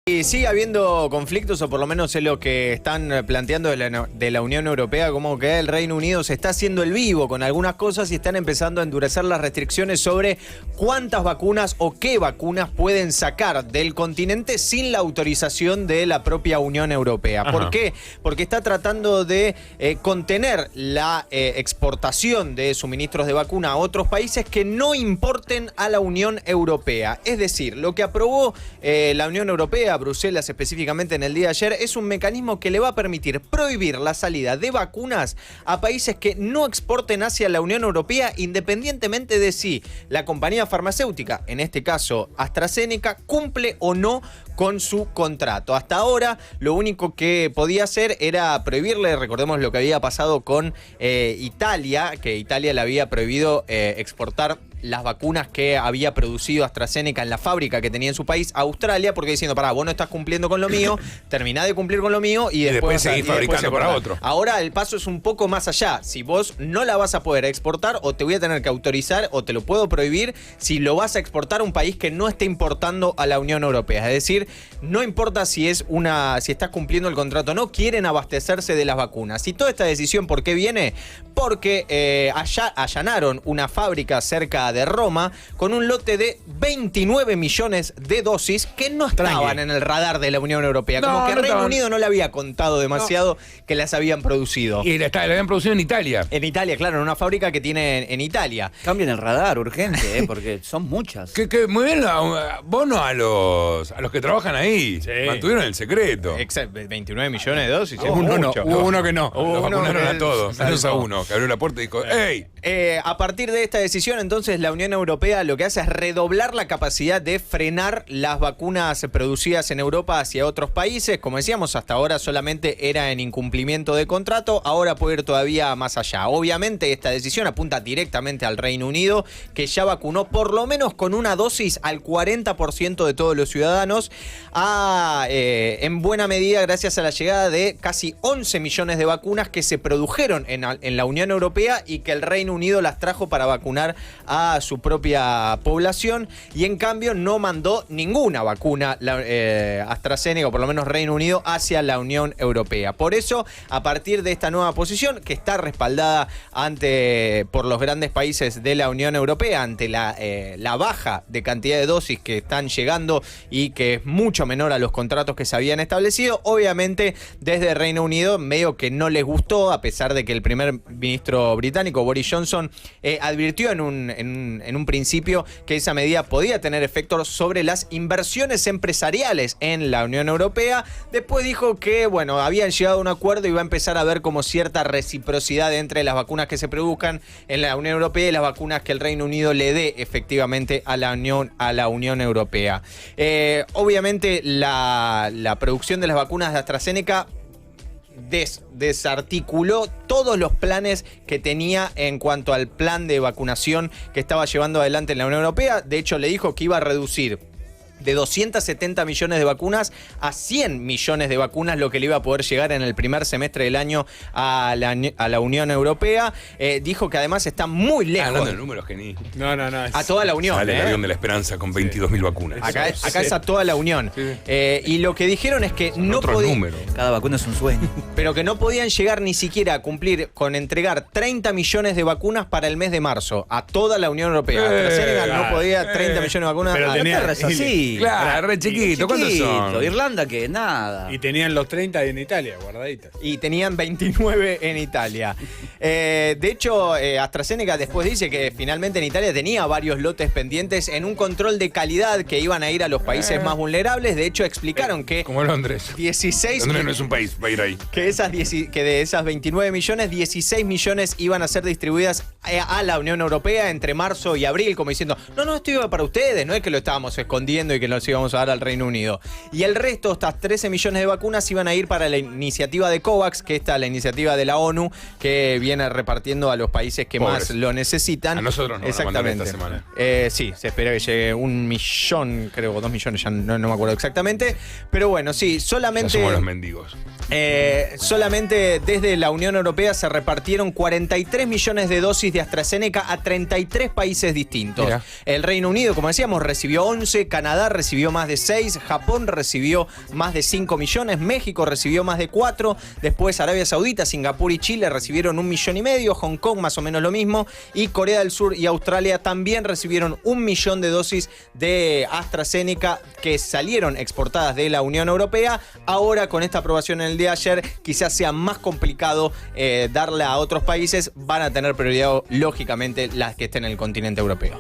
Y sigue habiendo conflictos, o por lo menos es lo que están planteando de la Unión Europea, como que el Reino Unido se está haciendo el vivo con algunas cosas y están empezando a endurecer las restricciones sobre cuántas vacunas o qué vacunas pueden sacar del continente sin la autorización de la propia Unión Europea. Ajá. ¿Por qué? Porque está tratando de contener la exportación de suministros de vacuna a otros países que no importen a la Unión Europea. Es decir, lo que aprobó la Unión Europea, Bruselas específicamente en el día de ayer, es un mecanismo que le va a permitir prohibir la salida de vacunas a países que no exporten hacia la Unión Europea, independientemente de si la compañía farmacéutica, en este caso AstraZeneca, cumple o no con su contrato. Hasta ahora lo único que podía hacer era prohibirle, recordemos lo que había pasado con Italia, que Italia le había prohibido exportar las vacunas que había producido AstraZeneca en la fábrica que tenía en su país, Australia, porque diciendo, pará, vos no estás cumpliendo con lo mío, terminá de cumplir con lo mío y después seguís fabricando para otro. Ahora el paso es un poco más allá. Si vos no la vas a poder exportar, o te voy a tener que autorizar o te lo puedo prohibir si lo vas a exportar a un país que no esté importando a la Unión Europea. Es decir, no importa si estás cumpliendo el contrato o no, quieren abastecerse de las vacunas. Y toda esta decisión, ¿por qué viene? Porque allanaron una fábrica cerca de Roma con un lote de 29 millones de dosis que no estaban en el radar de la Unión Europea. Como que Reino Unido no le había contado demasiado que las habían producido. Y la habían producido en Italia. En Italia, claro, en una fábrica que tiene en Italia. Cambien el radar, urgente, porque son muchas. Que muy bien, bono a los que trabajan ahí. Sí. Mantuvieron el secreto. Exacto, 29 millones de dosis. Hubo uno que no. Hubo Los uno vacunaron que a todos. Menos a uno, que abrió la puerta y dijo, ¡ey! A partir de esta decisión, entonces, la Unión Europea lo que hace es redoblar la capacidad de frenar las vacunas producidas en Europa hacia otros países. Como decíamos, hasta ahora solamente era en incumplimiento de contrato, ahora puede ir todavía más allá. Obviamente, esta decisión apunta directamente al Reino Unido, que ya vacunó por lo menos con una dosis al 40% de todos los ciudadanos, en buena medida gracias a la llegada de casi 11 millones de vacunas que se produjeron en la Unión Europea y que el Reino Unido las trajo para vacunar a su propia población, y en cambio no mandó ninguna vacuna AstraZeneca, o por lo menos Reino Unido, hacia la Unión Europea. Por eso, a partir de esta nueva posición, que está respaldada por los grandes países de la Unión Europea, ante la baja de cantidad de dosis que están llegando y que es mucho menor a los contratos que se habían establecido, obviamente desde Reino Unido medio que no les gustó, a pesar de que el primer ministro británico, Boris Johnson, advirtió en un principio que esa medida podía tener efectos sobre las inversiones empresariales en la Unión Europea. Después dijo que, bueno, habían llegado a un acuerdo y va a empezar a haber como cierta reciprocidad entre las vacunas que se produzcan en la Unión Europea y las vacunas que el Reino Unido le dé efectivamente a la Unión Europea. Obviamente la producción de las vacunas de AstraZeneca desarticuló todos los planes que tenía en cuanto al plan de vacunación que estaba llevando adelante en la Unión Europea. De hecho, le dijo que iba a reducir de 270 millones de vacunas a 100 millones de vacunas, lo que le iba a poder llegar en el primer semestre del año a la Unión Europea. Dijo que además está muy lejos. Hablando de números, que ni... No. A toda la Unión. Sale el avión de la esperanza con 22.000 vacunas. Acá es a toda la Unión. Sí. Y lo que dijeron es que no podían... Cada vacuna es un sueño. Pero que no podían llegar ni siquiera a cumplir con entregar 30 millones de vacunas para el mes de marzo a toda la Unión Europea. AstraZeneca no podía 30 millones de vacunas. Pero tenía... así. Claro, re chiquito. ¿Cuántos son? Irlanda, que nada. Y tenían los 30 en Italia, guardaditas. Y tenían 29 en Italia. De hecho, AstraZeneca después dice que finalmente en Italia tenía varios lotes pendientes en un control de calidad que iban a ir a los países más vulnerables. De hecho, explicaron que... Como Londres. 16... Londres no es un país, va a ir ahí. Que de esas 29 millones, 16 millones iban a ser distribuidas a la Unión Europea entre marzo y abril, como diciendo, no, esto iba para ustedes, no es que lo estábamos escondiendo y que los íbamos a dar al Reino Unido. Y el resto, estas 13 millones de vacunas, iban a ir para la iniciativa de COVAX, que esta es la iniciativa de la ONU, que viene repartiendo a los países que más lo necesitan. A nosotros no, exactamente. Esta semana. Sí, se espera que llegue 1 millón, creo, o 2 millones, ya no me acuerdo exactamente. Pero bueno, sí, solamente... Ya somos los mendigos. Solamente desde la Unión Europea se repartieron 43 millones de dosis de AstraZeneca a 33 países distintos. Mira. El Reino Unido, como decíamos, recibió 11, Canadá Canadá recibió más de 6, Japón recibió más de 5 millones, México recibió más de 4, después Arabia Saudita, Singapur y Chile recibieron 1,5 millones, Hong Kong más o menos lo mismo, y Corea del Sur y Australia también recibieron 1 millón de dosis de AstraZeneca que salieron exportadas de la Unión Europea. Ahora, con esta aprobación en el día de ayer, quizás sea más complicado darle a otros países. Van a tener prioridad, lógicamente, las que estén en el continente europeo.